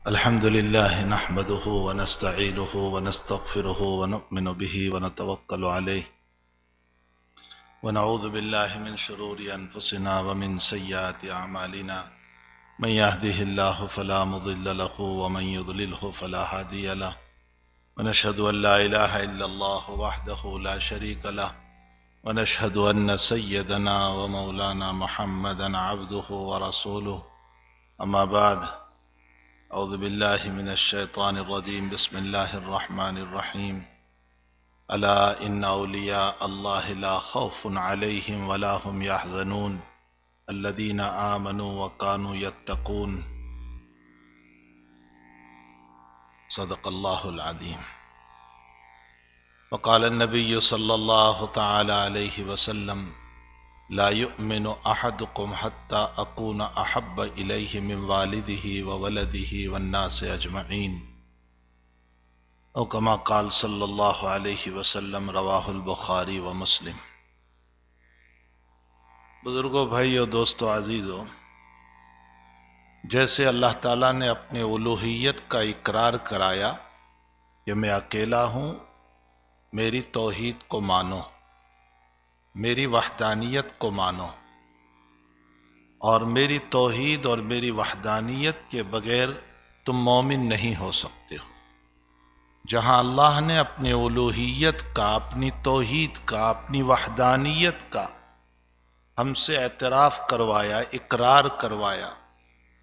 الحمد لله نحمده ونستعينه ونستغفره ونؤمن به ونتوكل عليه ونعوذ بالله من شرور أنفسنا ومن سيئات أعمالنا من يهده الله فلا مضل له ومن يضلله فلا هادي له ونشهد أن لا إله إلا الله وحده لا شريك له ونشهد أن سيدنا ومولانا محمدا عبده ورسوله أما بعد أعوذ بالله من الشيطان الرجيم بسم الله الرحمن الرحيم ألا إن أولياء الله لا خوف عليهم ولا هم يحزنون الذين آمنوا وكانوا يتقون صدق الله العظيم. وقال النبي صلى الله تعالى عليه وسلم لا يؤمن أحدكم حتى أكون أحب إليه من والده وولده والناس أجمعين أو كما قال صلى الله عليه وسلم رواه البخاری و مسلم. بزرگوں، بھائیو، دوستو، عزیزو، جیسے اللہ تعالیٰ نے اپنے الوہیت کا اقرار کرایا کہ میں اکیلا ہوں، میری توحید کو مانو، میری وحدانیت کو مانو، اور میری توحید اور میری وحدانیت کے بغیر تم مومن نہیں ہو سکتے ہو. جہاں اللہ نے اپنی الوہیت کا، اپنی توحید کا، اپنی وحدانیت کا ہم سے اعتراف کروایا، اقرار کروایا،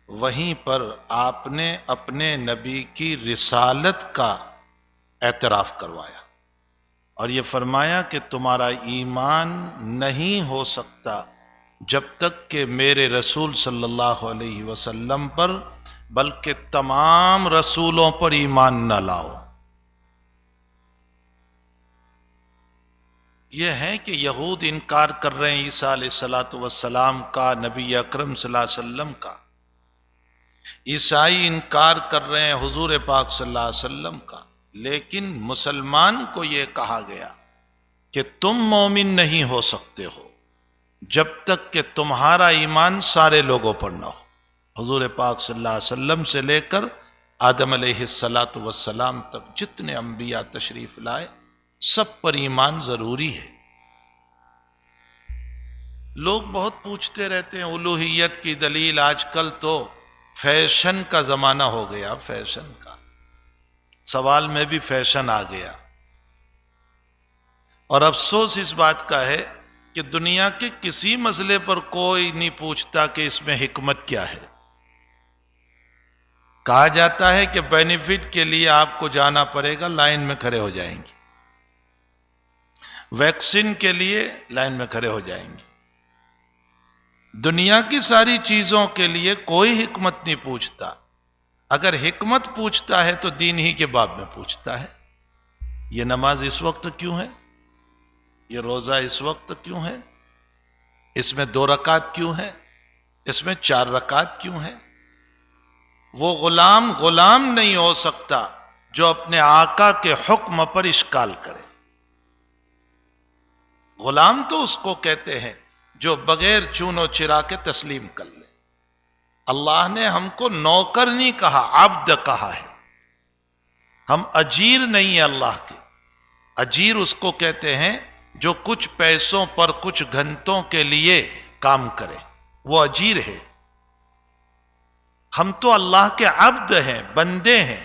وہیں پر آپ نے اپنے نبی کی رسالت کا اعتراف کروایا اور یہ فرمایا کہ تمہارا ایمان نہیں ہو سکتا جب تک کہ میرے رسول صلی اللہ علیہ وسلم پر بلکہ تمام رسولوں پر ایمان نہ لاؤ. یہ ہے کہ یہود انکار کر رہے ہیں عیسیٰ علیہ السلام کا، نبی اکرم صلی اللہ علیہ وسلم کا. عیسائی انکار کر رہے ہیں حضور پاک صلی اللہ علیہ وسلم کا. لیکن مسلمان کو یہ کہا گیا کہ تم مومن نہیں ہو سکتے ہو جب تک کہ تمہارا ایمان سارے لوگوں پر نہ ہو. حضور پاک صلی اللہ علیہ وسلم سے لے کر آدم علیہ السلام تک جتنے انبیاء تشریف لائے سب پر ایمان ضروری ہے. لوگ بہت پوچھتے رہتے ہیں الوہیت کی دلیل. آج کل تو فیشن کا زمانہ ہو گیا، فیشن کا سوال میں بھی فیشن آ گیا، اور افسوس اس بات کا ہے کہ دنیا کے کسی مسئلے پر کوئی نہیں پوچھتا کہ اس میں حکمت کیا ہے. کہا جاتا ہے کہ بینیفٹ کے لیے آپ کو جانا پڑے گا، لائن میں کھڑے ہو جائیں گے. ویکسین کے لیے لائن میں کھڑے ہو جائیں گے. دنیا کی ساری چیزوں کے لیے کوئی حکمت نہیں پوچھتا. اگر حکمت پوچھتا ہے تو دین ہی کے باب میں پوچھتا ہے. یہ نماز اس وقت کیوں ہے؟ یہ روزہ اس وقت کیوں ہے؟ اس میں 2 رکعت کیوں ہے؟ اس میں 4 رکعت کیوں ہے؟ وہ غلام نہیں ہو سکتا جو اپنے آقا کے حکم پر اشکال کرے. غلام تو اس کو کہتے ہیں جو بغیر چون و چرا کے تسلیم کر لے. اللہ نے ہم کو نوکر نہیں کہا، عبد کہا ہے. ہم اجیر نہیں ہیں اللہ کے. اجیر اس کو کہتے ہیں جو کچھ پیسوں پر کچھ گھنٹوں کے لیے کام کرے، وہ اجیر ہے. ہم تو اللہ کے عبد ہیں، بندے ہیں.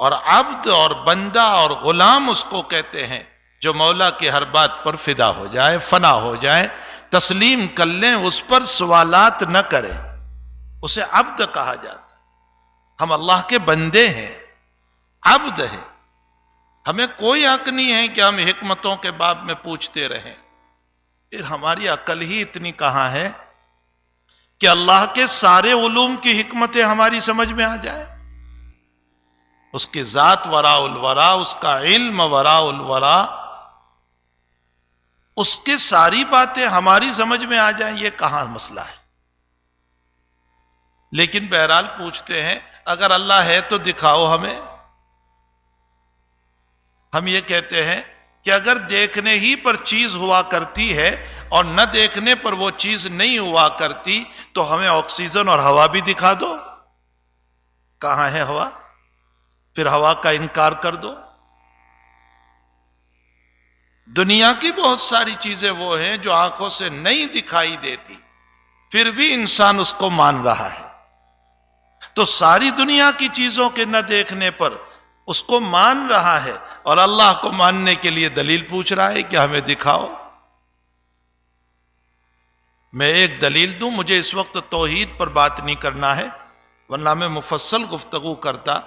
اور عبد اور بندہ اور غلام اس کو کہتے ہیں جو مولا کی ہر بات پر فدا ہو جائے، فنا ہو جائے، تسلیم کر لیں، اس پر سوالات نہ کرے، اسے عبد کہا جاتا. ہم اللہ کے بندے ہیں، عبد ہیں. ہمیں کوئی حق نہیں ہے کہ ہم حکمتوں کے باب میں پوچھتے رہیں. پھر ہماری عقل ہی اتنی کہاں ہے کہ اللہ کے سارے علوم کی حکمتیں ہماری سمجھ میں آ جائے. اس کی ذات وراء الورا، اس کا علم وراء الورا، اس کے ساری باتیں ہماری سمجھ میں آ جائیں. یہ کہاں مسئلہ ہے؟ لیکن بہرحال پوچھتے ہیں اگر اللہ ہے تو دکھاؤ ہمیں. ہم یہ کہتے ہیں کہ اگر دیکھنے ہی پر چیز ہوا کرتی ہے اور نہ دیکھنے پر وہ چیز نہیں ہوا کرتی تو ہمیں آکسیجن اور ہوا بھی دکھا دو. کہاں ہے ہوا؟ پھر ہوا کا انکار کر دو۔ دنیا کی بہت ساری چیزیں وہ ہیں جو آنکھوں سے نہیں دکھائی دیتی، پھر بھی انسان اس کو مان رہا ہے۔ تو ساری دنیا کی چیزوں کے نہ دیکھنے پر اس کو مان رہا ہے، اور اللہ کو ماننے کے لیے دلیل پوچھ رہا ہے کہ ہمیں دکھاؤ۔ میں ایک دلیل دوں، مجھے اس وقت توحید پر بات نہیں کرنا ہے، ورنہ میں مفصل گفتگو کرتا۔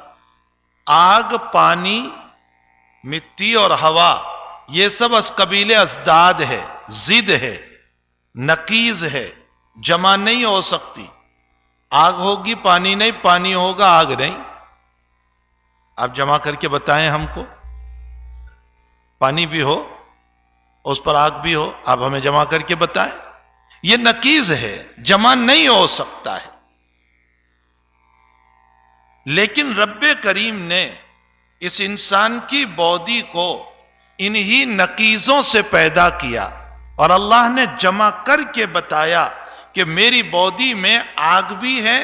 آگ، پانی، مٹی اور ہوا، یہ سب از قبیل ازداد ہے، ضد ہے، نقیض ہے، جمع نہیں ہو سکتی۔ آگ ہوگی پانی نہیں، پانی ہوگا آگ نہیں۔ آپ جمع کر کے بتائیں ہم کو، پانی بھی ہو اس پر آگ بھی ہو، آپ ہمیں جمع کر کے بتائیں۔ یہ نقیض ہے، جمع نہیں ہو سکتا ہے۔ لیکن رب کریم نے اس انسان کی باڈی کو انہی نقیضوں سے پیدا کیا، اور اللہ نے جمع کر کے بتایا کہ میری باڈی میں آگ بھی ہے،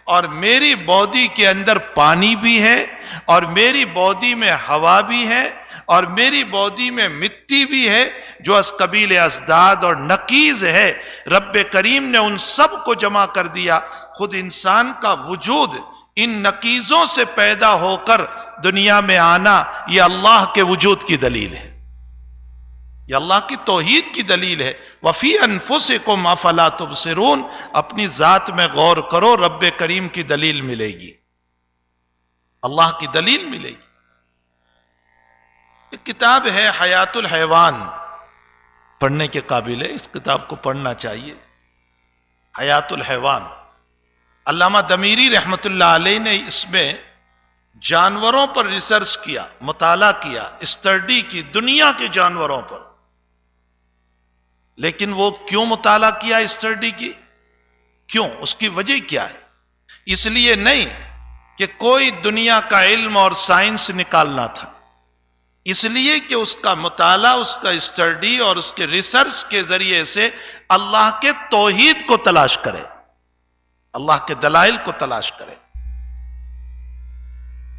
اور میری باڈی کے اندر پانی بھی ہے، اور میری باڈی میں ہوا بھی ہے، اور میری باڈی میں مٹی بھی ہے، جو از قبیل ازداد اور نقیض ہے۔ رب کریم نے ان سب کو جمع کر دیا۔ خود انسان کا وجود ان نقیضوں سے پیدا ہو کر دنیا میں آنا، یہ اللہ کے وجود کی دلیل ہے، یہ اللہ کی توحید کی دلیل ہے۔ وَفِي أَنفُسِكُمْ أَفَلَا تُبْصِرُونَ، اپنی ذات میں غور کرو، رب کریم کی دلیل ملے گی، اللہ کی دلیل ملے گی۔ ایک کتاب ہے حیات الحیوان، پڑھنے کے قابل ہے، اس کتاب کو پڑھنا چاہیے۔ حیات الحیوان، علامہ دمیری رحمت اللہ علیہ نے اس میں جانوروں پر ریسرچ کیا، مطالعہ کیا، اسٹڈی کی دنیا کے جانوروں پر۔ لیکن وہ کیوں مطالعہ کیا، اسٹڈی کی کیوں، اس کی وجہ کیا ہے؟ اس لیے نہیں کہ کوئی دنیا کا علم اور سائنس نکالنا تھا، اس لیے کہ اس کا مطالعہ، اس کا اسٹڈی اور اس کے ریسرچ کے ذریعے سے اللہ کے توحید کو تلاش کرے، اللہ کے دلائل کو تلاش کرے۔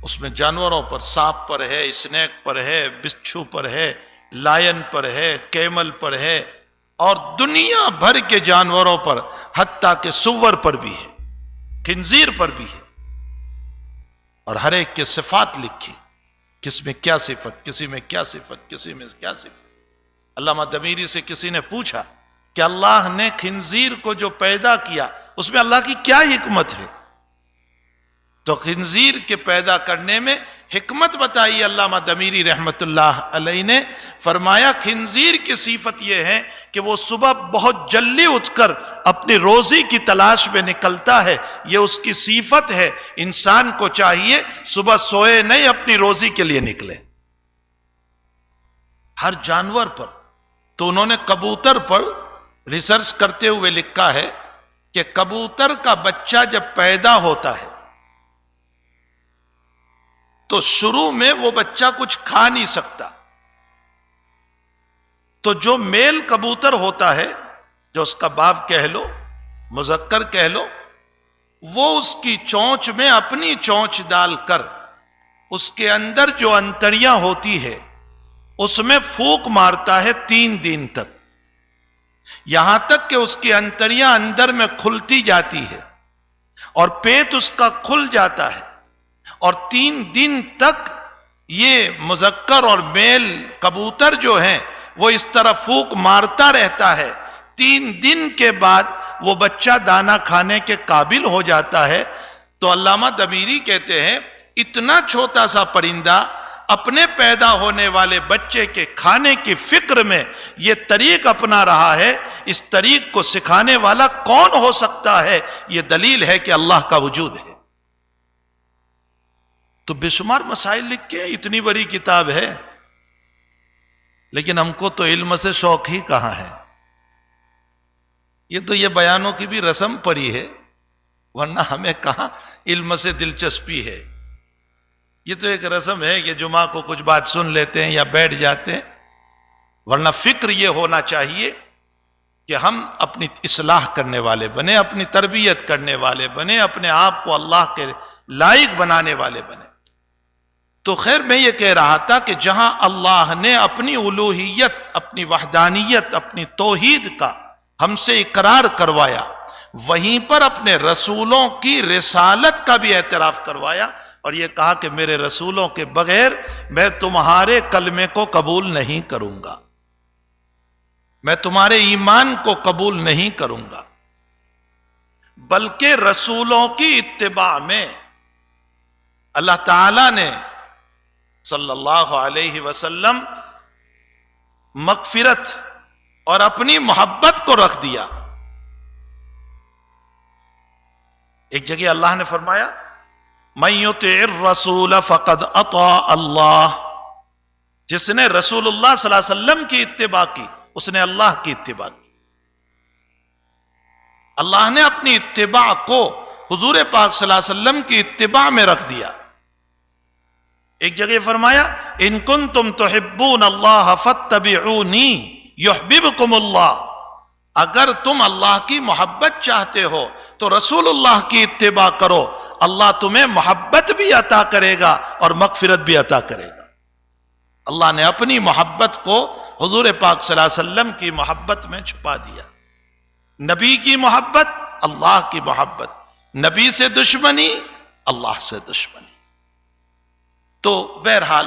اس میں جانوروں پر، سانپ پر ہے، اسنیک پر ہے، بچھو پر ہے، لائن پر ہے، کیمل پر ہے، اور دنیا بھر کے جانوروں پر، حتیٰ کہ سور پر بھی ہے، خنزیر پر بھی ہے، اور ہر ایک کے صفات لکھی، کس میں کیا صفت، کسی میں کیا صفت، کسی میں کیا صفت۔ علامہ دمیری سے کسی نے پوچھا کہ اللہ نے خنزیر کو جو پیدا کیا، اس میں اللہ کی کیا حکمت ہے؟ تو خنزیر کے پیدا کرنے میں حکمت بتائی علامہ دمیری رحمت اللہ علیہ نے۔ فرمایا خنزیر کی صفت یہ ہے کہ وہ صبح بہت جلدی اٹھ کر اپنی روزی کی تلاش میں نکلتا ہے، یہ اس کی صفت ہے۔ انسان کو چاہیے صبح سوئے نہیں، اپنی روزی کے لیے نکلے۔ ہر جانور پر، تو انہوں نے کبوتر پر ریسرچ کرتے ہوئے لکھا ہے کہ کبوتر کا بچہ جب پیدا ہوتا ہے تو شروع میں وہ بچہ کچھ کھا نہیں سکتا، تو جو میل کبوتر ہوتا ہے، جو اس کا باپ کہہ لو، مذکر کہہ لو، وہ اس کی چونچ میں اپنی چونچ ڈال کر اس کے اندر جو انتڑیاں ہوتی ہے اس میں پھونک مارتا ہے 3 دن تک، یہاں تک کہ اس کی انتڑیاں اندر میں کھلتی جاتی ہے اور پیٹ اس کا کھل جاتا ہے، اور 3 دن تک یہ مذکر اور میل کبوتر جو ہیں وہ اس طرح پھونک مارتا رہتا ہے۔ 3 دن کے بعد وہ بچہ دانا کھانے کے قابل ہو جاتا ہے۔ تو علامہ دمیری کہتے ہیں اتنا چھوٹا سا پرندہ اپنے پیدا ہونے والے بچے کے کھانے کی فکر میں یہ طریق اپنا رہا ہے، اس طریق کو سکھانے والا کون ہو سکتا ہے؟ یہ دلیل ہے کہ اللہ کا وجود ہے۔ تو بے شمار مسائل لکھ کے اتنی بڑی کتاب ہے، لیکن ہم کو تو علم سے شوق ہی کہاں ہے۔ یہ تو یہ بیانوں کی بھی رسم پڑی ہے، ورنہ ہمیں کہاں علم سے دلچسپی ہے۔ یہ تو ایک رسم ہے کہ جمعہ کو کچھ بات سن لیتے ہیں یا بیٹھ جاتے ہیں، ورنہ فکر یہ ہونا چاہیے کہ ہم اپنی اصلاح کرنے والے بنے، اپنی تربیت کرنے والے بنے، اپنے آپ کو اللہ کے لائق بنانے والے بنے۔ تو خیر میں یہ کہہ رہا تھا کہ جہاں اللہ نے اپنی الوہیت، اپنی وحدانیت، اپنی توحید کا ہم سے اقرار کروایا، وہیں پر اپنے رسولوں کی رسالت کا بھی اعتراف کروایا، اور یہ کہا کہ میرے رسولوں کے بغیر میں تمہارے کلمے کو قبول نہیں کروں گا، میں تمہارے ایمان کو قبول نہیں کروں گا، بلکہ رسولوں کی اتباع میں اللہ تعالی نے صلی اللہ علیہ وسلم مغفرت اور اپنی محبت کو رکھ دیا۔ ایک جگہ اللہ نے فرمایا مَن یُطِعِ الرَّسُولَ فَقَدْ أَطَاعَ اللَّهَ، جس نے رسول اللہ صلی اللہ علیہ وسلم کی اتباع کی اس نے اللہ کی اتباع کی۔ اللہ نے اپنی اتباع کو حضور پاک صلی اللہ علیہ وسلم کی اتباع میں رکھ دیا۔ ایک جگہ فرمایا ان کنتم تحبون اللہ فاتبعونی یحببکم اللہ، اگر تم اللہ کی محبت چاہتے ہو تو رسول اللہ کی اتباع کرو، اللہ تمہیں محبت بھی عطا کرے گا اور مغفرت بھی عطا کرے گا۔ اللہ نے اپنی محبت کو حضور پاک صلی اللہ علیہ وسلم کی محبت میں چھپا دیا۔ نبی کی محبت، اللہ کی محبت، نبی سے دشمنی، اللہ سے دشمنی۔ تو بہرحال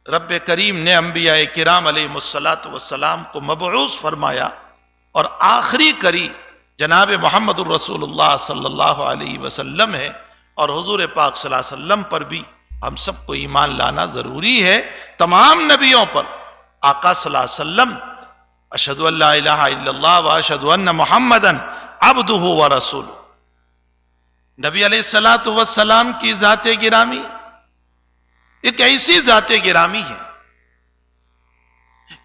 رب کریم نے انبیاء کرام علیہ السلام کو مبعوث فرمایا، اور آخری کری جناب محمد الرسول اللہ صلی اللہ علیہ وسلم ہے، اور حضور پاک صلی اللہ علیہ وسلم پر بھی ہم سب کو ایمان لانا ضروری ہے۔ تمام نبیوں پر آقا صلی اللہ علیہ وسلم اشہد ان لا الہ الا اللہ واشہد ان محمدًا عبدہ ورسولہ، نبی علیہ السلام کی ذات گرامی ایک ایسی ذات گرامی ہے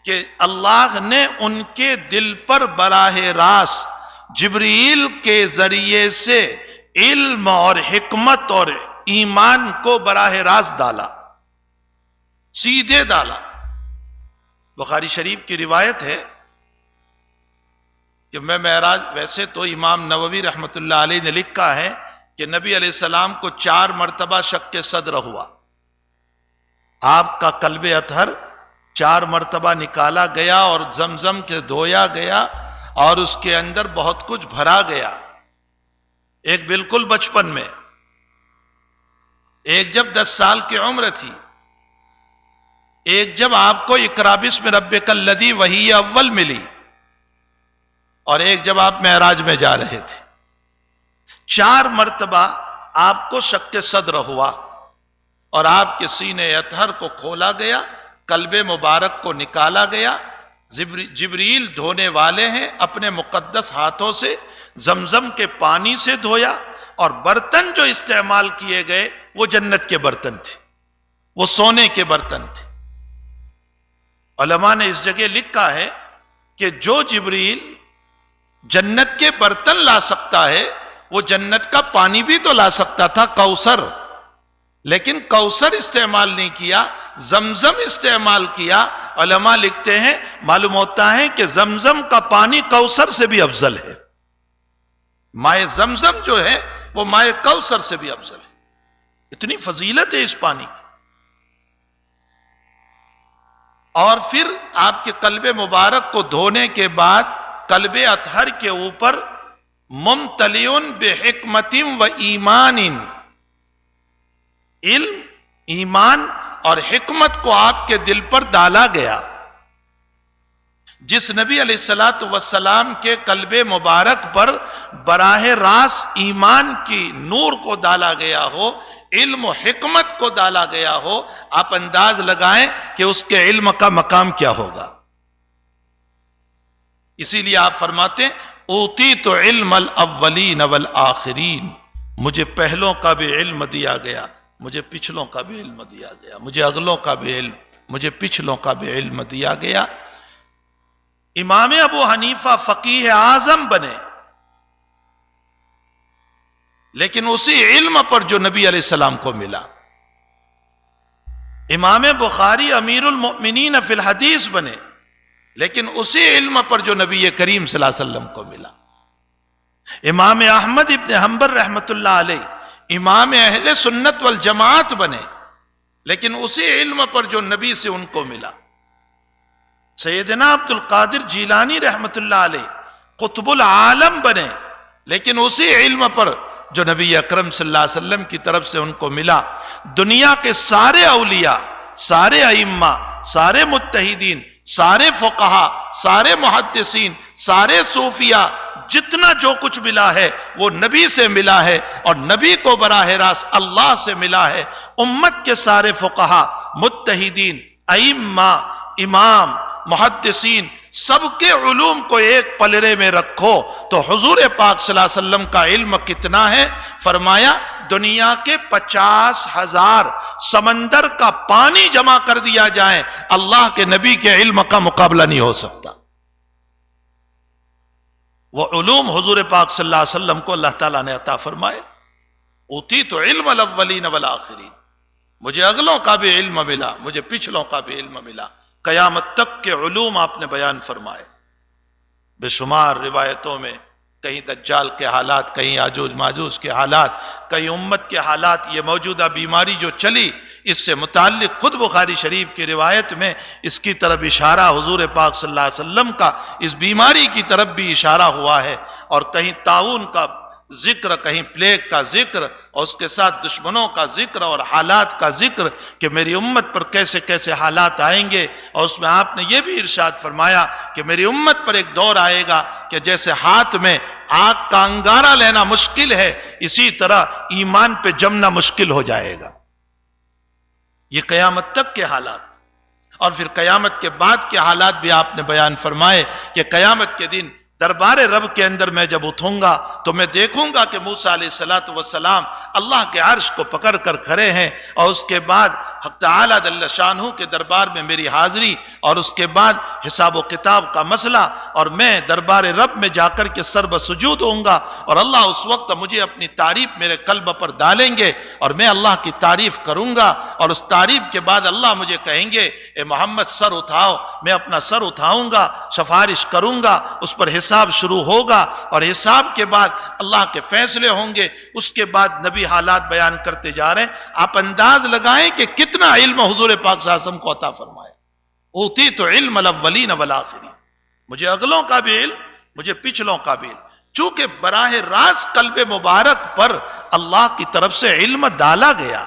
کہ اللہ نے ان کے دل پر براہ راست جبریل کے ذریعے سے علم اور حکمت اور ایمان کو براہ راست ڈالا، سیدھے ڈالا۔ بخاری شریف کی روایت ہے کہ میں معراج، ویسے تو امام نووی رحمۃ اللہ علیہ نے لکھا ہے کہ نبی علیہ السلام کو 4 مرتبہ شق صدر ہوا، آپ کا قلب اطہر 4 مرتبہ نکالا گیا اور زمزم کے دھویا گیا، اور اس کے اندر بہت کچھ بھرا گیا۔ ایک بالکل بچپن میں، ایک جب 10 سال کی عمر تھی، ایک جب آپ کو اقرا بسم ربک الذی وحی اول ملی، اور ایک جب آپ معراج میں جا رہے تھے۔ 4 مرتبہ آپ کو شق صدر ہوا، اور آپ کے سینے اطہر کو کھولا گیا، قلب مبارک کو نکالا گیا۔ جبریل دھونے والے ہیں، اپنے مقدس ہاتھوں سے زمزم کے پانی سے دھویا، اور برتن جو استعمال کیے گئے وہ جنت کے برتن تھے، وہ سونے کے برتن تھے۔ علماء نے اس جگہ لکھا ہے کہ جو جبریل جنت کے برتن لا سکتا ہے وہ جنت کا پانی بھی تو لا سکتا تھا، کوثر، لیکن کوثر استعمال نہیں کیا، زمزم استعمال کیا۔ علماء لکھتے ہیں معلوم ہوتا ہے کہ زمزم کا پانی کوثر سے بھی افضل ہے، مائع زمزم جو ہے وہ مائع کوثر سے بھی افضل ہے، اتنی فضیلت ہے اس پانی کی۔ اور پھر آپ کے قلب مبارک کو دھونے کے بعد قلب اطہر کے اوپر ممتلئ بحکمت و ایمان، علم، ایمان اور حکمت کو آپ کے دل پر ڈالا گیا۔ جس نبی علیہ السلام کے قلب مبارک پر براہ راست ایمان کی نور کو ڈالا گیا ہو، علم و حکمت کو ڈالا گیا ہو، آپ انداز لگائیں کہ اس کے علم کا مقام کیا ہوگا۔ اسی لیے آپ فرماتے ہیں اوتیت علم الاولین والآخرین، مجھے پہلوں کا بھی علم دیا گیا، مجھے پچھلوں کا بھی علم دیا گیا، مجھے اگلوں کا بھی علم، مجھے پچھلوں کا بھی علم دیا گیا۔ امام ابو حنیفہ فقیہ اعظم بنے، لیکن اسی علم پر جو نبی علیہ السلام کو ملا۔ امام بخاری امیر المؤمنین فی الحدیث بنے، لیکن اسی علم پر جو نبی کریم صلی اللہ علیہ وسلم کو ملا۔ امام احمد ابن حنبل رحمت اللہ علیہ امام اہل سنت والجماعت بنے، لیکن اسی علم پر جو نبی سے ان کو ملا۔ سیدنا عبد القادر جیلانی رحمت اللہ علیہ قطب العالم بنے، لیکن اسی علم پر جو نبی اکرم صلی اللہ علیہ وسلم کی طرف سے ان کو ملا۔ دنیا کے سارے اولیاء، سارے ائمہ، سارے متحدین، سارے فقہا، سارے محدثین، سارے صوفیاء، جتنا جو کچھ ملا ہے وہ نبی سے ملا ہے، اور نبی کو براہ راست اللہ سے ملا ہے۔ امت کے سارے فقہا، متحدین، ائمہ، امام، محدثین، سب کے علوم کو ایک پلڑے میں رکھو تو حضور پاک صلی اللہ علیہ وسلم کا علم کتنا ہے؟ فرمایا دنیا کے 50,000 سمندر کا پانی جمع کر دیا جائے، اللہ کے نبی کے علم کا مقابلہ نہیں ہو سکتا۔ وہ علوم حضور پاک صلی اللہ علیہ وسلم کو اللہ تعالیٰ نے عطا فرمائے۔ اوتیت علم الاولین والآخرین، مجھے اگلوں کا بھی علم ملا، مجھے پچھلوں کا بھی علم ملا۔ قیامت تک کے علوم آپ نے بیان فرمائے۔ بے شمار روایتوں میں کہیں دجال کے حالات، کہیں یاجوج ماجوج کے حالات، کہیں امت کے حالات، یہ موجودہ بیماری جو چلی اس سے متعلق خود بخاری شریف کی روایت میں اس کی طرف اشارہ حضور پاک صلی اللہ علیہ وسلم کا اس بیماری کی طرف بھی اشارہ ہوا ہے، اور کہیں طاعون کا ذکر، کہیں پلیگ کا ذکر، اور اس کے ساتھ دشمنوں کا ذکر اور حالات کا ذکر کہ میری امت پر کیسے کیسے حالات آئیں گے۔ اور اس میں آپ نے یہ بھی ارشاد فرمایا کہ میری امت پر ایک دور آئے گا کہ جیسے ہاتھ میں آگ کا انگارہ لینا مشکل ہے، اسی طرح ایمان پہ جمنا مشکل ہو جائے گا۔ یہ قیامت تک کے حالات، اور پھر قیامت کے بعد کے حالات بھی آپ نے بیان فرمائے کہ قیامت کے دن دربار رب کے اندر میں جب اٹھوں گا تو میں دیکھوں گا کہ موسیٰ علیہ السلام اللہ کے عرش کو پکڑ کر کھڑے ہیں، اور اس کے بعد حق تعالیٰ جل شانہ کے دربار میں میری حاضری، اور اس کے بعد حساب و کتاب کا مسئلہ، اور میں دربار رب میں جا کر کے سر بسجود ہوں گا، اور اللہ اس وقت مجھے اپنی تعریف میرے قلب پر ڈالیں گے، اور میں اللہ کی تعریف کروں گا، اور اس تعریف کے بعد اللہ مجھے کہیں گے اے محمد سر اٹھاؤ، میں اپنا سر اٹھاؤں گا، سفارش کروں گا، اس پر حساب شروع ہوگا، اور حساب کے بعد اللہ کے فیصلے ہوں گے۔ اس کے بعد نبی حالات بیان کرتے جا رہے ہیں۔ آپ انداز لگائیں کہ کتنا علم حضور پاک صلی اللہ علیہ وسلم کو عطا فرمایا۔ اوتیت علم الاولین والآخرین، مجھے اگلوں کا بھی علم، مجھے پچھلوں کا بھی علم، چونکہ براہ راست قلب مبارک پر اللہ کی طرف سے علم ڈالا گیا،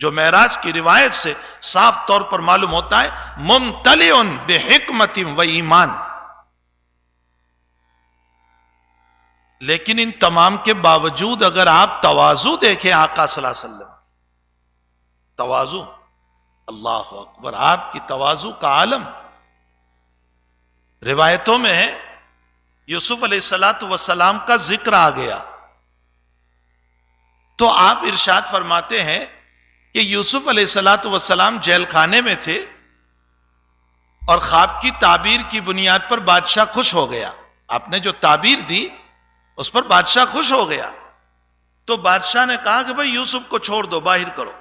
جو معراج کی روایت سے صاف طور پر معلوم ہوتا ہے، ممتلئ بحکمت و ایمان۔ لیکن ان تمام کے باوجود اگر آپ تواضع دیکھیں آقا صلی اللہ علیہ وسلم، تواضع، اللہ اکبر، آپ کی تواضع کا عالم۔ روایتوں میں ہے یوسف علیہ السلام کا ذکر آ گیا تو آپ ارشاد فرماتے ہیں کہ یوسف علیہ السلام جیل خانے میں تھے، اور خواب کی تعبیر کی بنیاد پر بادشاہ خوش ہو گیا۔ آپ نے جو تعبیر دی اس پر بادشاہ خوش ہو گیا، تو بادشاہ نے کہا کہ بھئی یوسف کو چھوڑ دو، باہر کرو۔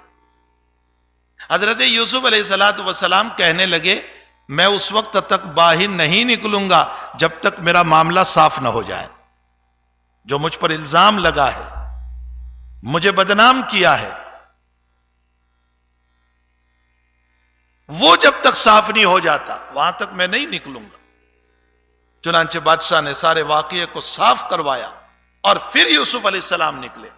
حضرت یوسف علیہ السلام کہنے لگے میں اس وقت تک باہر نہیں نکلوں گا جب تک میرا معاملہ صاف نہ ہو جائے، جو مجھ پر الزام لگا ہے، مجھے بدنام کیا ہے، وہ جب تک صاف نہیں ہو جاتا وہاں تک میں نہیں نکلوں گا۔ چنانچہ بادشاہ نے سارے واقعے کو صاف کروایا، اور پھر یوسف علیہ السلام نکلے۔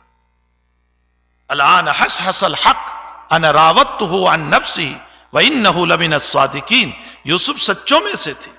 الآن حسحس الحق انا راودتہ عن نفسہ وانہ لمن الصادقین، یوسف سچوں میں سے تھے۔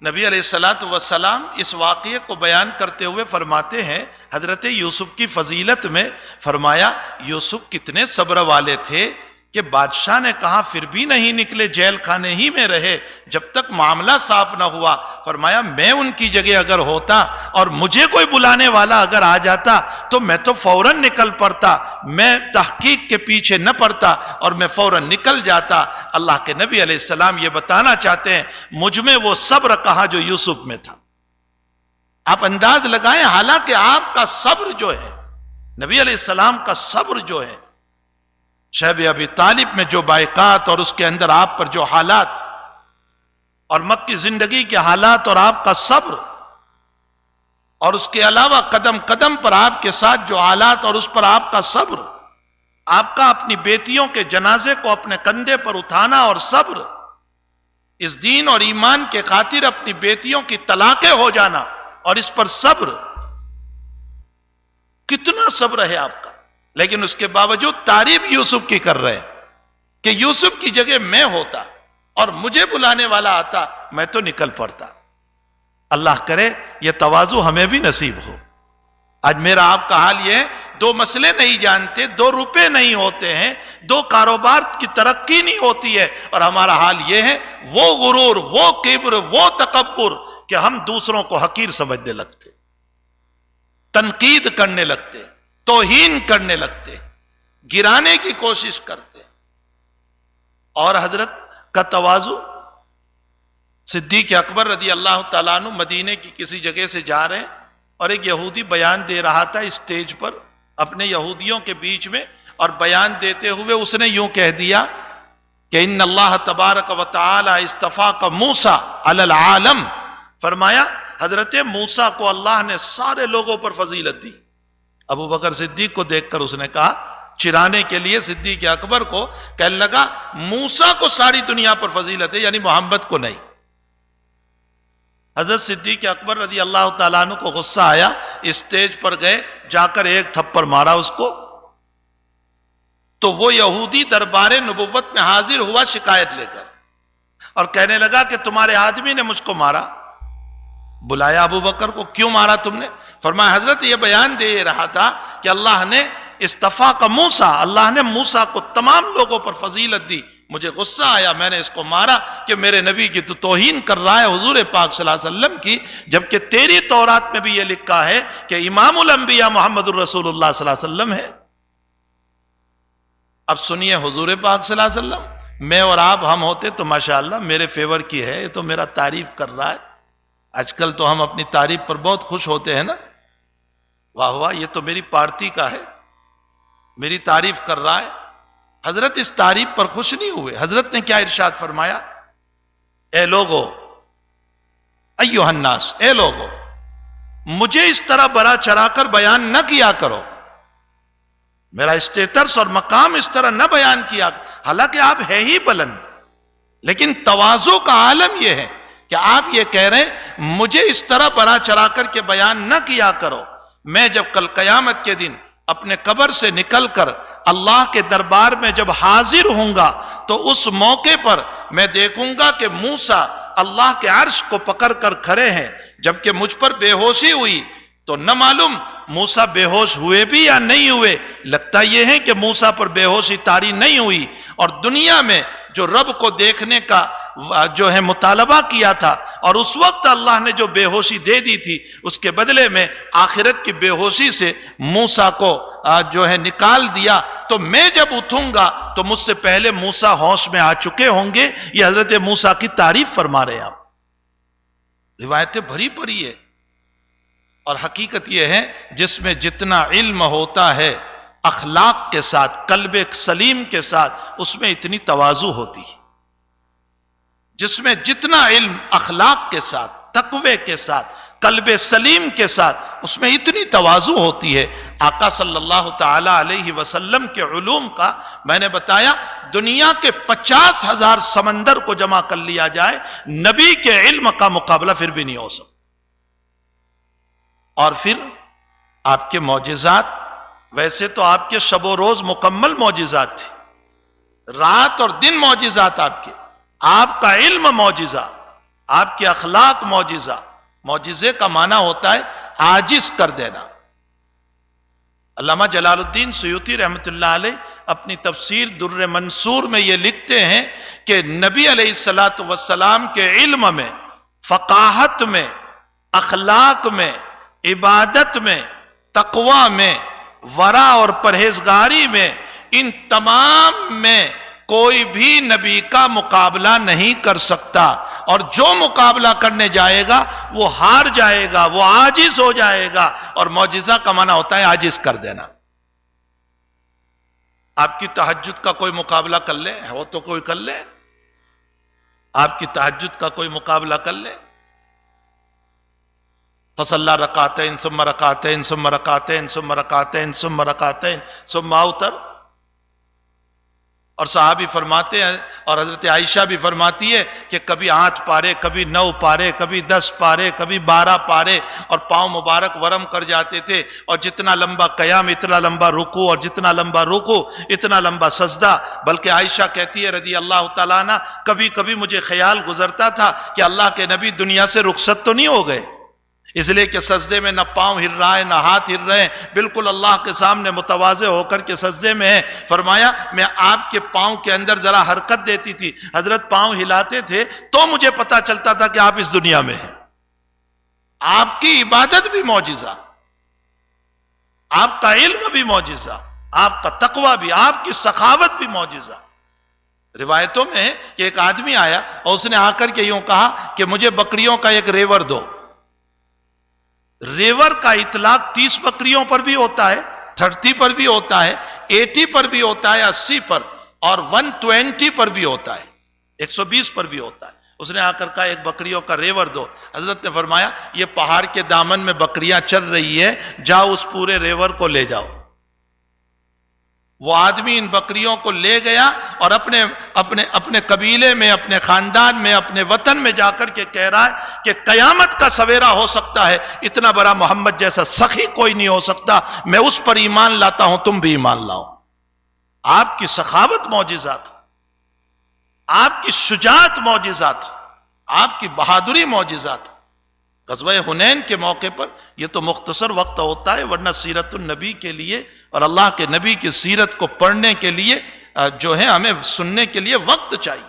نبی علیہ السلام اس واقعے کو بیان کرتے ہوئے فرماتے ہیں، حضرت یوسف کی فضیلت میں فرمایا یوسف کتنے صبر والے تھے کہ بادشاہ نے کہا پھر بھی نہیں نکلے، جیل خانے ہی میں رہے جب تک معاملہ صاف نہ ہوا۔ فرمایا میں ان کی جگہ اگر ہوتا اور مجھے کوئی بلانے والا اگر آ جاتا تو میں تو فوراً نکل پڑتا، میں تحقیق کے پیچھے نہ پڑتا اور میں فوراً نکل جاتا۔ اللہ کے نبی علیہ السلام یہ بتانا چاہتے ہیں مجھ میں وہ صبر کہاں جو یوسف میں تھا۔ آپ انداز لگائیں، حالانکہ آپ کا صبر جو ہے، نبی علیہ السلام کا صبر جو ہے، شیب ابی طالب میں جو بائقات اور اس کے اندر آپ پر جو حالات، اور مکی زندگی کے حالات اور آپ کا صبر، اور اس کے علاوہ قدم قدم پر آپ کے ساتھ جو حالات اور اس پر آپ کا صبر، آپ کا اپنی بیٹیوں کے جنازے کو اپنے کندھے پر اٹھانا اور صبر، اس دین اور ایمان کے خاطر اپنی بیٹیوں کی طلاقیں ہو جانا اور اس پر صبر، کتنا صبر ہے آپ کا. لیکن اس کے باوجود تعریف یوسف کی کر رہے کہ یوسف کی جگہ میں ہوتا اور مجھے بلانے والا آتا میں تو نکل پڑتا. اللہ کرے یہ تواضع ہمیں بھی نصیب ہو. آج میرا آپ کا حال یہ ہے، دو مسئلے نہیں جانتے، دو روپے نہیں ہوتے ہیں، دو کاروبار کی ترقی نہیں ہوتی ہے، اور ہمارا حال یہ ہے، وہ غرور، وہ کبر، وہ تکبر کہ ہم دوسروں کو حقیر سمجھنے لگتے، تنقید کرنے لگتے، توہین کرنے لگتے، گرانے کی کوشش کرتے. اور حضرت کا تواضع، صدیق اکبر رضی اللہ تعالیٰ عنہ مدینے کی کسی جگہ سے جا رہے ہیں اور ایک یہودی بیان دے رہا تھا اسٹیج پر اپنے یہودیوں کے بیچ میں، اور بیان دیتے ہوئے اس نے یوں کہہ دیا کہ ان اللہ تبارک و تعالی استفاق موسیٰ علی العالم. فرمایا حضرت موسیٰ کو اللہ نے سارے لوگوں پر فضیلت دی. ابو بکر صدیق کو دیکھ کر اس نے کہا، چرانے کے لیے صدیق اکبر کو کہنے لگا موسیٰ کو ساری دنیا پر فضیلت ہے، یعنی محمد کو نہیں. حضرت صدیق اکبر رضی اللہ تعالیٰ عنہ کو غصہ آیا، اسٹیج پر گئے، جا کر ایک تھپڑ مارا اس کو. تو وہ یہودی دربار نبوت میں حاضر ہوا شکایت لے کر اور کہنے لگا کہ تمہارے آدمی نے مجھ کو مارا. بلایا ابو بکر کو، کیوں مارا تم نے؟ فرمایا حضرت یہ بیان دے رہا تھا کہ اللہ نے استفاق موسیٰ، اللہ نے موسیٰ کو تمام لوگوں پر فضیلت دی، مجھے غصہ آیا، میں نے اس کو مارا کہ میرے نبی کی تو توہین کر رہا ہے، حضور پاک صلی اللہ علیہ وسلم کی، جبکہ تیری تورات میں بھی یہ لکھا ہے کہ امام الانبیاء محمد الرسول اللہ صلی اللہ علیہ وسلم ہے. اب سنیے حضور پاک صلی اللہ علیہ وسلم، میں اور آپ ہم ہوتے تو ماشاءاللہ میرے فیور کی ہے، یہ تو میرا تعریف کر رہا ہے. آج کل تو ہم اپنی تعریف پر بہت خوش ہوتے ہیں نا، واہ واہ یہ تو میری پارٹی کا ہے، میری تعریف کر رہا ہے. حضرت اس تعریف پر خوش نہیں ہوئے. حضرت نے کیا ارشاد فرمایا؟ اے لوگو، ایھا الناس، اے لوگو، مجھے اس طرح بڑا چڑھا کر بیان نہ کیا کرو، میرا اسٹیٹس اور مقام اس طرح نہ بیان کیا، حالانکہ آپ ہے ہی بلند، لیکن تواضع کا عالم یہ ہے کہ آپ یہ کہہ رہے ہیں مجھے اس طرح بڑا چڑھا کر کے بیان نہ کیا کرو. میں جب کل قیامت کے دن اپنے قبر سے نکل کر اللہ کے دربار میں جب حاضر ہوں گا تو اس موقع پر میں دیکھوں گا کہ موسیٰ اللہ کے عرش کو پکڑ کر کھڑے ہیں، جبکہ مجھ پر بے ہوشی ہوئی. تو نہ معلوم موسیٰ بے ہوش ہوئے بھی یا نہیں ہوئے، لگتا یہ ہے کہ موسیٰ پر بے ہوشی طاری نہیں ہوئی. اور دنیا میں جو رب کو دیکھنے کا جو ہے مطالبہ کیا تھا اور اس وقت اللہ نے جو بے ہوشی دے دی تھی، اس کے بدلے میں آخرت کی بے ہوشی سے موسیٰ کو جو ہے نکال دیا. تو میں جب اٹھوں گا تو مجھ سے پہلے موسیٰ ہوش میں آ چکے ہوں گے. یہ حضرت موسیٰ کی تعریف فرما رہے ہیں. آپ روایتیں بھری پڑی ہے، اور حقیقت یہ ہے جس میں جتنا علم ہوتا ہے اخلاق کے ساتھ، قلب سلیم کے ساتھ، اس میں اتنی تواضع ہوتی ہے. جس میں جتنا علم اخلاق کے ساتھ، تقوی کے ساتھ، قلب سلیم کے ساتھ، اس میں اتنی تواضع ہوتی ہے. آقا صلی اللہ تعالی علیہ وسلم کے علوم کا میں نے بتایا، دنیا کے 50,000 سمندر کو جمع کر لیا جائے، نبی کے علم کا مقابلہ پھر بھی نہیں ہو سکتا. اور پھر آپ کے معجزات، ویسے تو آپ کے شب و روز مکمل معجزات تھے، رات اور دن معجزات آپ کا علم معجزہ، آپ کے اخلاق معجزہ. معجزے کا معنی ہوتا ہے عاجز کر دینا. علامہ جلال الدین سیوطی رحمۃ اللہ علیہ اپنی تفسیر در منصور میں یہ لکھتے ہیں کہ نبی علیہ السلام کے علم میں، فقاہت میں، اخلاق میں، عبادت میں، تقوی میں، ورع اور پرہیزگاری میں، ان تمام میں کوئی بھی نبی کا مقابلہ نہیں کر سکتا. اور جو مقابلہ کرنے جائے گا وہ ہار جائے گا، وہ عاجز ہو جائے گا. اور معجزہ کا معنی ہوتا ہے عاجز کر دینا. آپ کی تہجد کا کوئی مقابلہ کر لے، وہ تو کوئی کر لے. آپ کی تہجد کا کوئی مقابلہ کر لے. فصلی رکعتین ثم رکعتین ثم رکعتین ثم رکعتین ثم رکعتین ثم اوتر. اور صحابی فرماتے ہیں اور حضرت عائشہ بھی فرماتی ہے کہ کبھی 8 پارے، کبھی 9 پارے، کبھی 10 پارے، کبھی 12 پارے، اور پاؤں مبارک ورم کر جاتے تھے، اور جتنا لمبا قیام اتنا لمبا رکوع، اور جتنا لمبا رکوع اتنا لمبا سجدہ. بلکہ عائشہ کہتی ہے رضی اللہ تعالیٰ عنہ، کبھی کبھی مجھے خیال گزرتا تھا کہ اللہ کے نبی دنیا سے رخصت تو نہیں ہو گئے، اس لیے کہ سجدے میں نہ پاؤں ہل رہا ہے نہ ہاتھ ہل رہے ہیں، بالکل اللہ کے سامنے متواضع ہو کر کے سجدے میں ہے. فرمایا میں آپ کے پاؤں کے اندر ذرا حرکت دیتی تھی، حضرت پاؤں ہلاتے تھے تو مجھے پتا چلتا تھا کہ آپ اس دنیا میں ہیں. آپ کی عبادت بھی معجزہ، آپ کا علم بھی معجزہ، آپ کا تقوی بھی، آپ کی سخاوت بھی معجزہ. روایتوں میں کہ ایک آدمی آیا اور اس نے آ کر کے یوں کہا کہ مجھے بکریوں کا ایک ریور دو. ریور کا اطلاق 30 بکریوں پر بھی ہوتا ہے، 30 پر بھی ہوتا ہے، 80 پر بھی ہوتا ہے، 80 پر، اور 120 پر بھی ہوتا ہے، 120 پر بھی ہوتا ہے. اس نے آ کر کہا ایک بکریوں کا ریور دو. حضرت نے فرمایا یہ پہاڑ کے دامن میں بکریاں چل رہی ہے، جاؤ اس پورے ریور کو لے جاؤ. وہ آدمی ان بکریوں کو لے گیا اور اپنے قبیلے میں، اپنے خاندان میں، اپنے وطن میں جا کر کے کہہ رہا ہے کہ قیامت کا سویرا ہو سکتا ہے، اتنا بڑا محمد جیسا سخی کوئی نہیں ہو سکتا، میں اس پر ایمان لاتا ہوں، تم بھی ایمان لاؤ. آپ کی سخاوت معجزات، آپ کی شجاعت معجزات، آپ کی بہادری معجزات. غزوہ حنین کے موقع پر یہ تو مختصر وقت ہوتا ہے، ورنہ سیرت النبی کے لیے اور اللہ کے نبی کی سیرت کو پڑھنے کے لیے جو ہے ہمیں سننے کے لیے وقت چاہیے.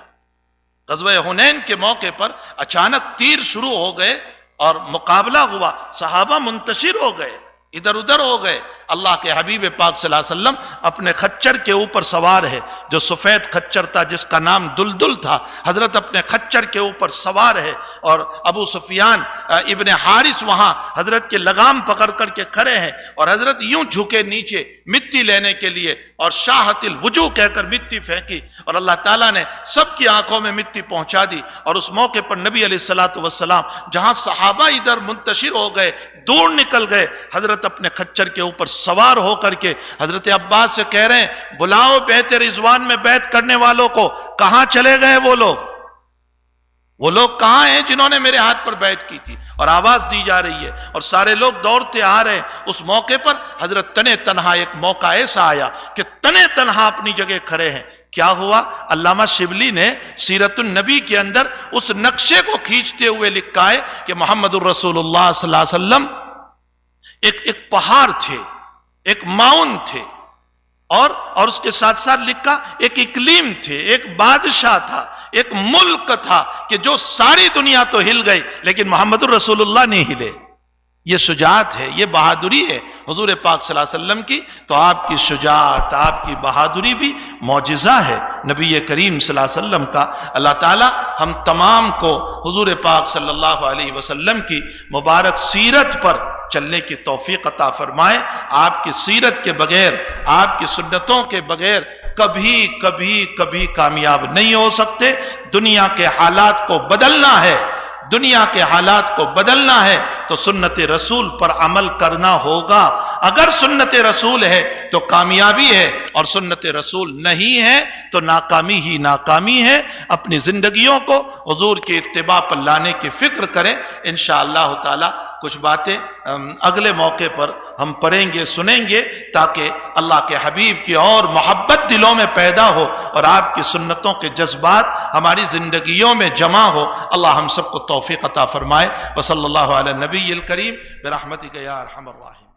غزوہ حنین کے موقع پر اچانک تیر شروع ہو گئے اور مقابلہ ہوا، صحابہ منتشر ہو گئے، ادھر ادھر ہو گئے. اللہ کے حبیب پاک صلی اللہ علیہ وسلم اپنے خچر کے اوپر سوار ہے، جو سفید خچر تھا جس کا نام دلدل تھا. حضرت اپنے خچر کے اوپر سوار ہے اور ابو سفیان ابن حارث وہاں حضرت کے لگام پکڑ کر کے کھڑے ہیں، اور حضرت یوں جھکے نیچے مٹی لینے کے لیے اور شاہت الوجوہ کہہ کر مٹی پھینکی، اور اللہ تعالیٰ نے سب کی آنکھوں میں مٹی پہنچا دی. اور اس موقع پر نبی علیہ الصلوۃ والسلام جہاں صحابہ ادھر منتشر ہو گئے، دور نکل گئے، حضرت اپنے خچر کے اوپر سوار ہو کر کے حضرت عباس سے کہہ رہے ہیں بلاؤ بیعت رضوان میں بیعت کرنے والوں کو. کہاں چلے گئے وہ لوگ کہاں ہیں جنہوں نے میرے ہاتھ پر بیعت کی تھی؟ اور آواز دی جا رہی ہے اور سارے لوگ دوڑتے آ رہے ہیں. اس موقع پر حضرت تنے تنہا ایک موقع ایسا آیا کہ تنے تنہا اپنی جگہ کھڑے ہیں. کیا ہوا؟ علامہ شبلی نے سیرت النبی کے اندر اس نقشے کو کھینچتے ہوئے لکھا ہے کہ محمد الرسول اللہ صلی اللہ علیہ وسلم ایک پہاڑ تھے، ایک ماؤن تھے، اور اس کے ساتھ ساتھ لکھا ایک اقلیم تھے، ایک بادشاہ تھا، ایک ملک تھا کہ جو ساری دنیا تو ہل گئی لیکن محمد الرسول اللہ نہیں ہلے. یہ شجاعت ہے، یہ بہادری ہے حضور پاک صلی اللہ علیہ وسلم کی. تو آپ کی شجاعت، آپ کی بہادری بھی معجزہ ہے نبی کریم صلی اللہ علیہ وسلم کا. اللہ تعالی ہم تمام کو حضور پاک صلی اللہ علیہ وسلم کی مبارک سیرت پر چلنے کی توفیق عطا فرمائے. آپ کی سیرت کے بغیر، آپ کی سنتوں کے بغیر کبھی کامیاب نہیں ہو سکتے. دنیا کے حالات کو بدلنا ہے، دنیا کے حالات کو بدلنا ہے تو سنت رسول پر عمل کرنا ہوگا. اگر سنت رسول ہے تو کامیابی ہے، اور سنت رسول نہیں ہے تو ناکامی ہی ناکامی ہے. اپنی زندگیوں کو حضور کے اتباع پر لانے کی فکر کریں. انشاءاللہ تعالی کچھ باتیں اگلے موقع پر ہم پڑھیں گے، سنیں گے، تاکہ اللہ کے حبیب کی اور محبت دلوں میں پیدا ہو اور آپ کی سنتوں کے جذبات ہماری زندگیوں میں جمع ہو. اللہ ہم سب کو توفیق عطا فرمائے. وصلی اللہ علی نبی الکریم برحمتک یا ارحم الراحمین.